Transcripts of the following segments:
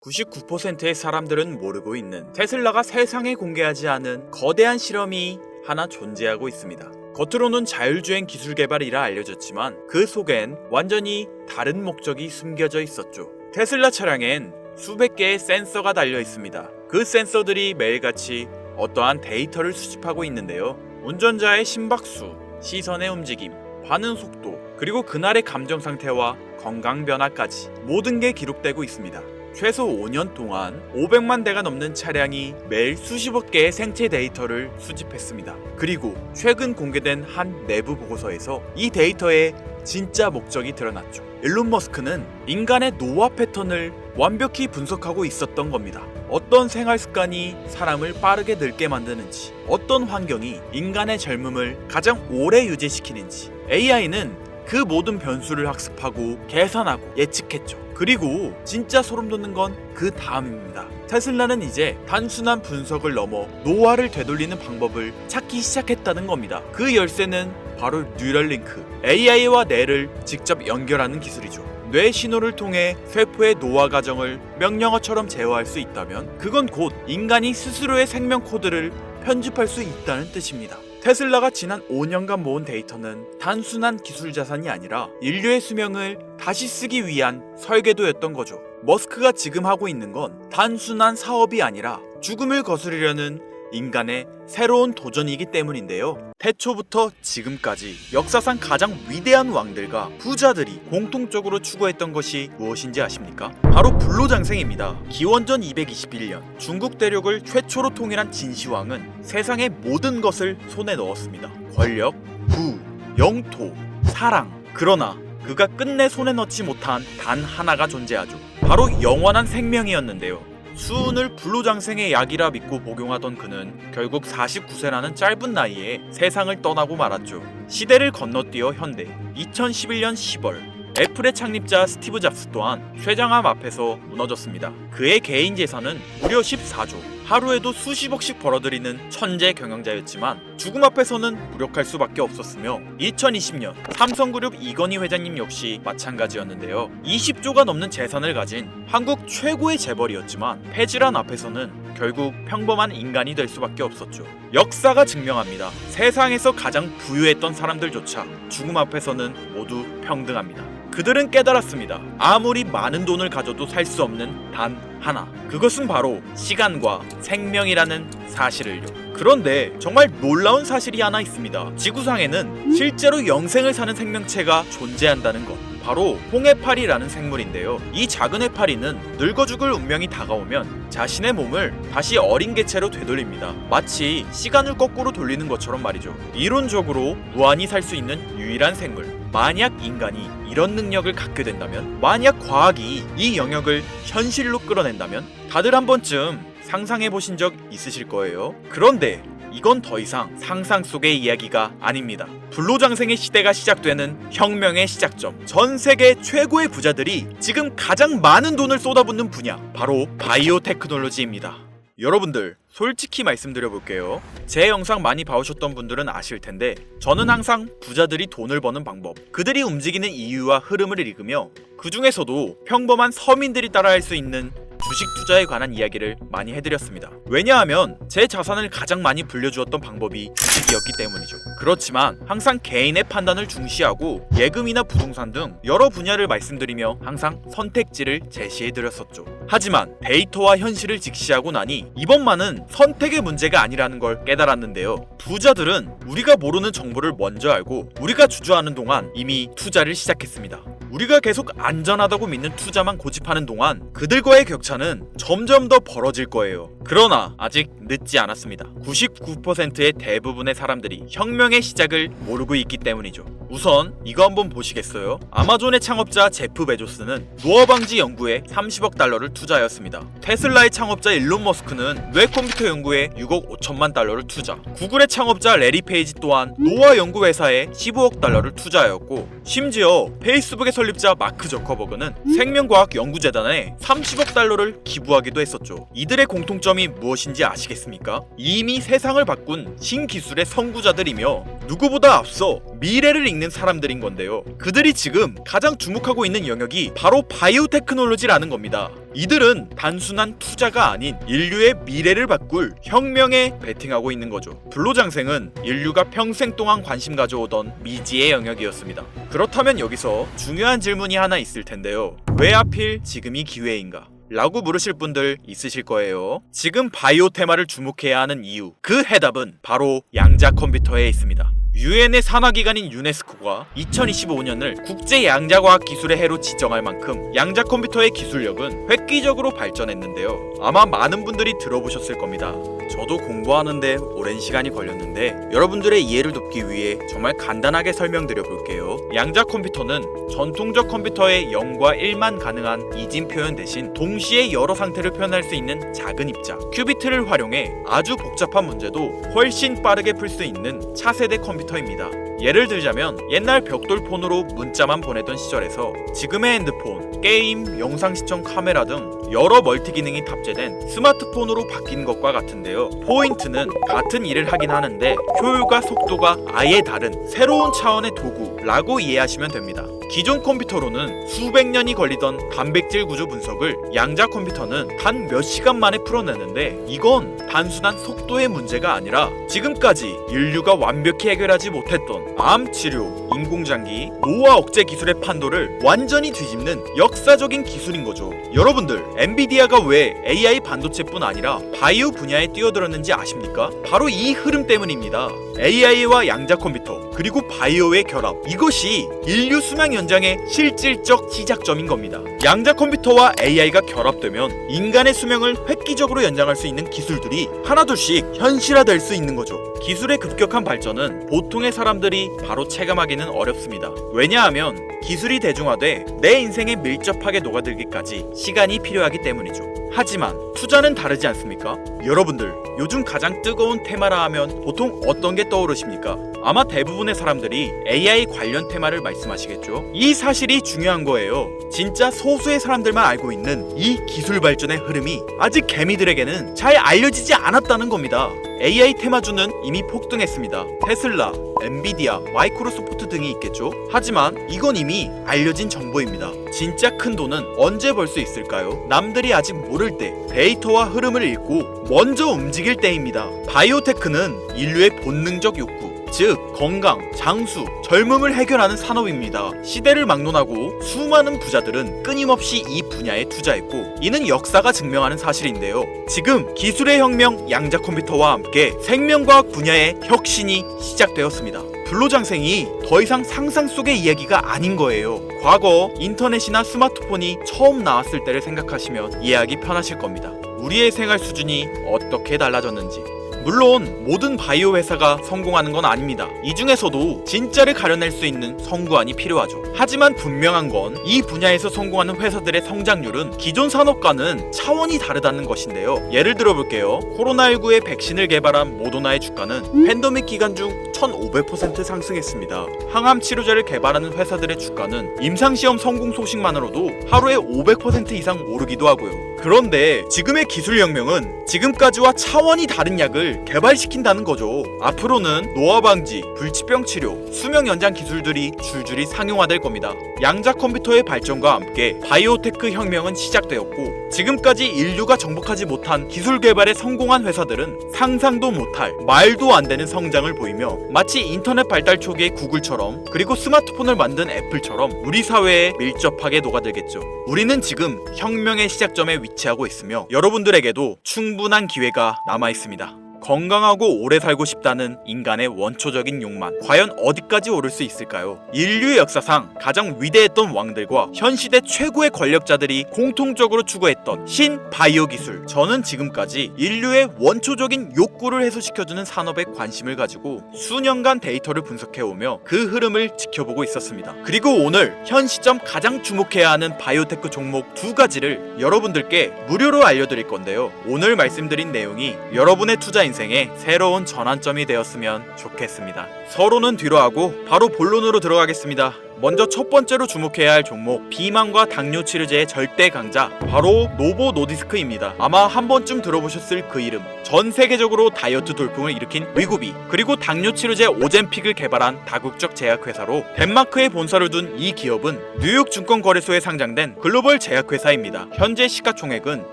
99%의 사람들은 모르고 있는 테슬라가 세상에 공개하지 않은 거대한 실험이 하나 존재하고 있습니다. 겉으로는 자율주행 기술 개발이라 알려졌지만 그 속엔 완전히 다른 목적이 숨겨져 있었죠. 테슬라 차량엔 수백 개의 센서가 달려 있습니다. 그 센서들이 매일같이 어떠한 데이터를 수집하고 있는데요. 운전자의 심박수, 시선의 움직임, 반응 속도, 그리고 그날의 감정 상태와 건강 변화까지 모든 게 기록되고 있습니다. 최소 5년 동안 500만 대가 넘는 차량이 매일 수십억 개의 생체 데이터를 수집했습니다. 그리고 최근 공개된 한 내부 보고서에서 이 데이터의 진짜 목적이 드러났죠. 일론 머스크는 인간의 노화 패턴을 완벽히 분석하고 있었던 겁니다. 어떤 생활 습관이 사람을 빠르게 늙게 만드는지, 어떤 환경이 인간의 젊음을 가장 오래 유지시키는지, AI는 그 모든 변수를 학습하고 계산하고 예측했죠. 그리고 진짜 소름 돋는 건 그 다음입니다. 테슬라는 이제 단순한 분석을 넘어 노화를 되돌리는 방법을 찾기 시작했다는 겁니다. 그 열쇠는 바로 뉴럴링크, AI와 뇌를 직접 연결하는 기술이죠. 뇌 신호를 통해 세포의 노화 과정을 명령어처럼 제어할 수 있다면 그건 곧 인간이 스스로의 생명 코드를 편집할 수 있다는 뜻입니다. 테슬라가 지난 5년간 모은 데이터는 단순한 기술 자산이 아니라 인류의 수명을 다시 쓰기 위한 설계도였던 거죠. 머스크가 지금 하고 있는 건 단순한 사업이 아니라 죽음을 거스르려는 인간의 새로운 도전이기 때문인데요. 태초부터 지금까지 역사상 가장 위대한 왕들과 부자들이 공통적으로 추구했던 것이 무엇인지 아십니까? 바로 불로장생입니다. 기원전 221년 중국 대륙을 최초로 통일한 진시황은 세상의 모든 것을 손에 넣었습니다. 권력, 부, 영토, 사랑. 그러나 그가 끝내 손에 넣지 못한 단 하나가 존재하죠. 바로 영원한 생명이었는데요. 수은을 불로장생의 약이라 믿고 복용하던 그는 결국 49세라는 짧은 나이에 세상을 떠나고 말았죠. 시대를 건너뛰어 현대 2011년 10월 애플의 창립자 스티브 잡스 또한 쇠장암 앞에서 무너졌습니다. 그의 개인 재산은 무려 14조, 하루에도 수십억씩 벌어들이는 천재 경영자였지만 죽음 앞에서는 무력할 수밖에 없었으며 2020년 삼성그룹 이건희 회장님 역시 마찬가지였는데요. 20조가 넘는 재산을 가진 한국 최고의 재벌이었지만 폐질환 앞에서는 결국 평범한 인간이 될 수밖에 없었죠. 역사가 증명합니다. 세상에서 가장 부유했던 사람들조차 죽음 앞에서는 모두 평등합니다. 그들은 깨달았습니다. 아무리 많은 돈을 가져도 살 수 없는 단 하나. 그것은 바로 시간과 생명이라는 사실을요. 그런데 정말 놀라운 사실이 하나 있습니다. 지구상에는 실제로 영생을 사는 생명체가 존재한다는 것. 바로 홍해파리라는 생물인데요. 이 작은 해파리는 늙어 죽을 운명이 다가오면 자신의 몸을 다시 어린 개체로 되돌립니다. 마치 시간을 거꾸로 돌리는 것처럼 말이죠. 이론적으로 무한히 살 수 있는 유일한 생물. 만약 인간이 이런 능력을 갖게 된다면, 만약 과학이 이 영역을 현실로 끌어낸다면 다들 한 번쯤 상상해 보신 적 있으실 거예요. 그런데 이건 더 이상 상상 속의 이야기가 아닙니다. 불로장생의 시대가 시작되는 혁명의 시작점. 전 세계 최고의 부자들이 지금 가장 많은 돈을 쏟아붓는 분야, 바로 바이오 테크놀로지입니다. 여러분들, 솔직히 말씀드려볼게요. 제 영상 많이 봐오셨던 분들은 아실 텐데 저는 항상 부자들이 돈을 버는 방법, 그들이 움직이는 이유와 흐름을 읽으며 그 중에서도 평범한 서민들이 따라할 수 있는 주식 투자에 관한 이야기를 많이 해드렸습니다. 왜냐하면 제 자산을 가장 많이 불려주었던 방법이 주식이었기 때문이죠. 그렇지만 항상 개인의 판단을 중시하고 예금이나 부동산 등 여러 분야를 말씀드리며 항상 선택지를 제시해드렸었죠. 하지만 데이터와 현실을 직시하고 나니 이번만은 선택의 문제가 아니라는 걸 깨달았는데요. 부자들은 우리가 모르는 정보를 먼저 알고 우리가 주저하는 동안 이미 투자를 시작했습니다. 우리가 계속 안전하다고 믿는 투자만 고집하는 동안 그들과의 격차는 점점 더 벌어질 거예요. 그러나 아직 늦지 않았습니다. 99%의 대부분의 사람들이 혁명의 시작을 모르고 있기 때문이죠. 우선 이거 한번 보시겠어요? 아마존의 창업자 제프 베조스는 노화 방지 연구에 30억 달러를 투자하였습니다. 테슬라의 창업자 일론 머스크는 뇌 컴퓨터 연구에 6억 5천만 달러를 투자. 구글의 창업자 레리 페이지 또한 노화 연구 회사에 15억 달러를 투자하였고, 심지어 페이스북의 설립자 마크 저커버그는 생명과학 연구재단에 30억 달러를 기부하기도 했었죠. 이들의 공통점이 무엇인지 아시겠습니까? 이미 세상을 바꾼 신기술의 선구자들이며 누구보다 앞서 미래를 읽는 있는 사람들인 건데요. 그들이 지금 가장 주목하고 있는 영역이 바로 바이오테크놀로지라는 겁니다. 이들은 단순한 투자가 아닌 인류의 미래를 바꿀 혁명에 베팅하고 있는 거죠. 불로장생은 인류가 평생 동안 관심 가져오던 미지의 영역이었습니다. 그렇다면 여기서 중요한 질문이 하나 있을 텐데요. 왜 하필 지금이 기회인가? 라고 물으실 분들 있으실 거예요. 지금 바이오 테마를 주목해야 하는 이유, 그 해답은 바로 양자 컴퓨터에 있습니다. 유엔의 산하기관인 유네스코가 2025년을 국제 양자과학 기술의 해로 지정할 만큼 양자 컴퓨터의 기술력은 획기적으로 발전했는데요. 아마 많은 분들이 들어보셨을 겁니다. 저도 공부하는데 오랜 시간이 걸렸는데 여러분들의 이해를 돕기 위해 정말 간단하게 설명드려 볼게요. 양자 컴퓨터는 전통적 컴퓨터의 0과 1만 가능한 이진 표현 대신 동시에 여러 상태를 표현할 수 있는 작은 입자 큐비트를 활용해 아주 복잡한 문제도 훨씬 빠르게 풀 수 있는 차세대 컴퓨터입니다. 예를 들자면 옛날 벽돌폰으로 문자만 보내던 시절에서 지금의 핸드폰, 게임, 영상 시청 카메라 등 여러 멀티 기능이 탑재된 스마트폰으로 바뀐 것과 같은데요. 포인트는 같은 일을 하긴 하는데 효율과 속도가 아예 다른 새로운 차원의 도구라고 이해하시면 됩니다. 기존 컴퓨터로는 수백 년이 걸리던 단백질 구조 분석을 양자 컴퓨터는 단 몇 시간 만에 풀어내는데 이건 단순한 속도의 문제가 아니라 지금까지 인류가 완벽히 해결하지 못했던 암 치료, 인공장기, 노화 억제 기술의 판도를 완전히 뒤집는 역사적인 기술인 거죠. 여러분들, 엔비디아가 왜 AI 반도체뿐 아니라 바이오 분야에 뛰어들었는지 아십니까? 바로 이 흐름 때문입니다. AI와 양자 컴퓨터 그리고 바이오의 결합, 이것이 인류 수명 연장의 실질적 시작점인 겁니다. 양자 컴퓨터와 AI가 결합되면 인간의 수명을 획기적으로 연장할 수 있는 기술들이 하나둘씩 현실화될 수 있는 거죠. 기술의 급격한 발전은 보통의 사람들이 바로 체감하기는 어렵습니다. 왜냐하면 기술이 대중화돼 내 인생에 밀접하게 녹아들기까지 시간이 필요하기 때문이죠. 하지만 투자는 다르지 않습니까? 여러분들, 요즘 가장 뜨거운 테마라 하면 보통 어떤 게 떠오르십니까? 아마 대부분의 사람들이 AI 관련 테마를 말씀하시겠죠? 이 사실이 중요한 거예요. 진짜 소수의 사람들만 알고 있는 이 기술 발전의 흐름이 아직 개미들에게는 잘 알려지지 않았다는 겁니다. AI 테마주는 이미 폭등했습니다. 테슬라, 엔비디아, 마이크로소프트 등이 있겠죠? 하지만 이건 이미 알려진 정보입니다. 진짜 큰 돈은 언제 벌 수 있을까요? 남들이 아직 모를 때 데이터와 흐름을 읽고 먼저 움직일 때입니다. 바이오테크는 인류의 본능적 욕구, 즉 건강, 장수, 젊음을 해결하는 산업입니다. 시대를 막론하고 수많은 부자들은 끊임없이 이 분야에 투자했고 이는 역사가 증명하는 사실인데요. 지금 기술의 혁명 양자 컴퓨터와 함께 생명과학 분야의 혁신이 시작되었습니다. 불로장생이 더 이상 상상 속의 이야기가 아닌 거예요. 과거 인터넷이나 스마트폰이 처음 나왔을 때를 생각하시면 이해하기 편하실 겁니다. 우리의 생활 수준이 어떻게 달라졌는지. 물론 모든 바이오 회사가 성공하는 건 아닙니다. 이 중에서도 진짜를 가려낼 수 있는 성구안이 필요하죠. 하지만 분명한 건 이 분야에서 성공하는 회사들의 성장률은 기존 산업과는 차원이 다르다는 것인데요. 예를 들어 볼게요. 코로나19의 백신을 개발한 모더나의 주가는 팬데믹 기간 중 1500% 상승했습니다. 항암 치료제를 개발하는 회사들의 주가는 임상시험 성공 소식만으로도 하루에 500% 이상 오르기도 하고요. 그런데 지금의 기술혁명은 지금까지와 차원이 다른 약을 개발시킨다는 거죠. 앞으로는 노화 방지, 불치병 치료, 수명 연장 기술들이 줄줄이 상용화될 겁니다. 양자 컴퓨터의 발전과 함께 바이오테크 혁명은 시작되었고 지금까지 인류가 정복하지 못한 기술 개발에 성공한 회사들은 상상도 못할 말도 안 되는 성장을 보이며 마치 인터넷 발달 초기의 구글처럼 그리고 스마트폰을 만든 애플처럼 우리 사회에 밀접하게 녹아들겠죠. 우리는 지금 혁명의 시작점에 위치하고 있으며 여러분들에게도 충분한 기회가 남아 있습니다. 건강하고 오래 살고 싶다는 인간의 원초적인 욕망, 과연 어디까지 오를 수 있을까요? 인류의 역사상 가장 위대했던 왕들과 현 시대 최고의 권력자들이 공통적으로 추구했던 신바이오 기술. 저는 지금까지 인류의 원초적인 욕구를 해소시켜주는 산업에 관심을 가지고 수년간 데이터를 분석해오며 그 흐름을 지켜보고 있었습니다. 그리고 오늘 현 시점 가장 주목해야 하는 바이오테크 종목 두 가지를 여러분들께 무료로 알려드릴 건데요. 오늘 말씀드린 내용이 여러분의 투자 인생의 새로운 전환점이 되었으면 좋겠습니다. 서로는 뒤로 하고 바로 본론으로 들어가겠습니다. 먼저 첫 번째로 주목해야 할 종목, 비만과 당뇨 치료제의 절대 강자, 바로 노보 노디스크입니다. 아마 한 번쯤 들어보셨을 그 이름. 전 세계적으로 다이어트 돌풍을 일으킨 위고비, 그리고 당뇨 치료제 오젬픽을 개발한 다국적 제약회사로 덴마크에 본사를 둔 이 기업은 뉴욕 증권거래소에 상장된 글로벌 제약회사입니다. 현재 시가총액은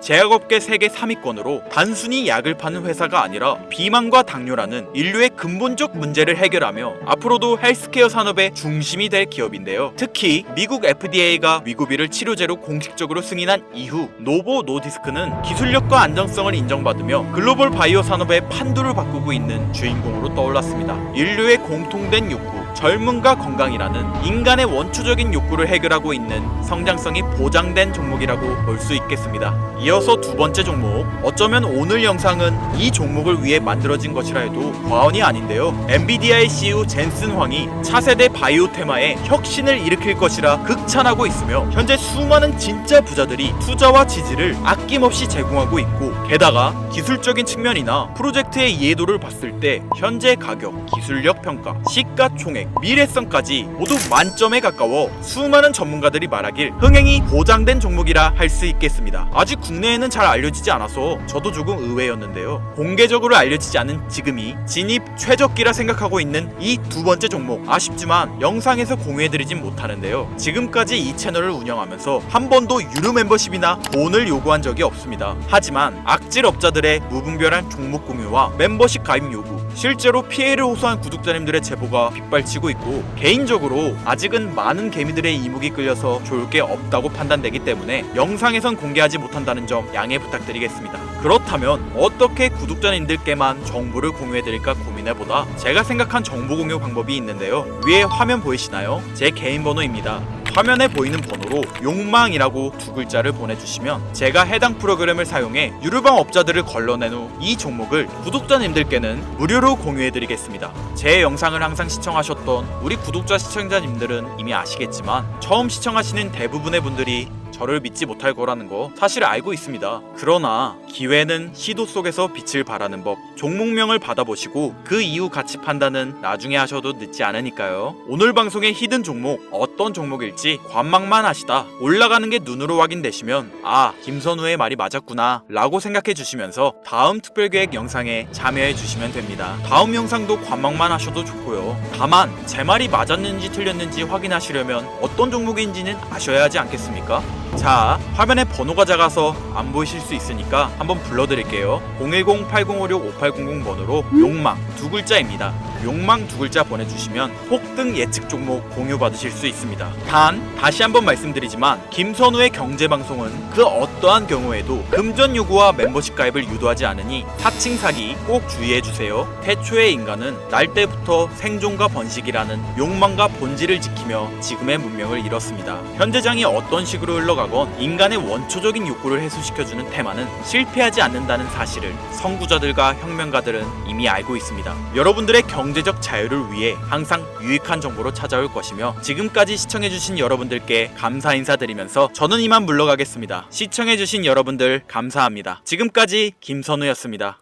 제약업계 세계 3위권으로 단순히 약을 파는 회사가 아니라 비만과 당뇨라는 인류의 근본적 문제를 해결하며 앞으로도 헬스케어 산업의 중심이 될 기업인데요. 특히 미국 FDA가 위고비를 치료제로 공식적으로 승인한 이후 노보 노디스크는 기술력과 안정성을 인정받으며 글로벌 바이오 산업의 판도를 바꾸고 있는 주인공으로 떠올랐습니다. 인류의 공통된 욕구, 젊음과 건강이라는 인간의 원초적인 욕구를 해결하고 있는 성장성이 보장된 종목이라고 볼 수 있겠습니다. 이어서 두 번째 종목, 어쩌면 오늘 영상은 이 종목을 위해 만들어진 것이라 해도 과언이 아닌데요. 엔비디아의 CEO 젠슨 황이 차세대 바이오 테마에 혁신을 일으킬 것이라 극찬하고 있으며 현재 수많은 진짜 부자들이 투자와 지지를 아낌없이 제공하고 있고, 게다가 기술적인 측면이나 프로젝트의 이해도를 봤을 때 현재 가격, 기술력 평가, 시가총액, 미래성까지 모두 만점에 가까워 수많은 전문가들이 말하길 흥행이 보장된 종목이라 할 수 있겠습니다. 아직 국내에는 잘 알려지지 않아서 저도 조금 의외였는데요. 공개적으로 알려지지 않은 지금이 진입 최적기라 생각하고 있는 이 두 번째 종목, 아쉽지만 영상에서 공유해드리진 못하는데요. 지금까지 이 채널을 운영하면서 한 번도 유료 멤버십이나 돈을 요구한 적이 없습니다. 하지만 악질업자들의 무분별한 종목 공유와 멤버십 가입 요구, 실제로 피해를 호소한 구독자님들의 제보가 빗발치고 있고, 개인적으로 아직은 많은 개미들의 이목이 끌려서 좋을 게 없다고 판단되기 때문에 영상에선 공개하지 못한다는 점 양해 부탁드리겠습니다. 그렇다면 어떻게 구독자님들께만 정보를 공유해드릴까 고민해보다 제가 생각한 정보 공유 방법이 있는데요. 위에 화면 보이시나요? 제 개인 번호입니다. 화면에 보이는 번호로 욕망이라고 두 글자를 보내주시면 제가 해당 프로그램을 사용해 유료방 업자들을 걸러낸 후 이 종목을 구독자님들께는 무료로 공유해드리겠습니다. 제 영상을 항상 시청하셨던 우리 구독자 시청자님들은 이미 아시겠지만 처음 시청하시는 대부분의 분들이 저를 믿지 못할 거라는 거 사실 알고 있습니다. 그러나 기회는 시도 속에서 빛을 발하는 법, 종목명을 받아보시고 그 이후 가치 판단은 나중에 하셔도 늦지 않으니까요. 오늘 방송의 히든 종목, 어떤 종목일지 관망만 하시다 올라가는 게 눈으로 확인되시면 아, 김선우의 말이 맞았구나 라고 생각해 주시면서 다음 특별계획 영상에 참여해 주시면 됩니다. 다음 영상도 관망만 하셔도 좋고요. 다만 제 말이 맞았는지 틀렸는지 확인하시려면 어떤 종목인지는 아셔야 하지 않겠습니까? 자, 화면에 번호가 작아서 안 보이실 수 있으니까 한번 불러드릴게요. 010-8056-5800 번호로 욕망 두 글자입니다. 욕망 두 글자 보내주시면 폭등 예측 종목 공유 받으실 수 있습니다. 단 다시 한번 말씀드리지만 김선우의 경제방송은 그 어떠한 경우에도 금전 요구와 멤버십 가입을 유도하지 않으니 사칭 사기 꼭 주의해주세요. 태초의 인간은 날 때부터 생존과 번식이라는 욕망과 본질을 지키며 지금의 문명을 이뤘습니다. 현재장이 어떤 식으로 흘러가건 인간의 원초적인 욕구를 해소시켜주는 테마는 실패하지 않는다는 사실을 선구자들과 혁명가들은 이미 알고 있습니다. 여러분들의 경제적 자유를 위해 항상 유익한 정보로 찾아올 것이며, 지금까지 시청해주신 여러분들께 감사 인사드리면서 저는 이만 물러가겠습니다. 시청해주신 여러분들 감사합니다. 지금까지 김선우였습니다.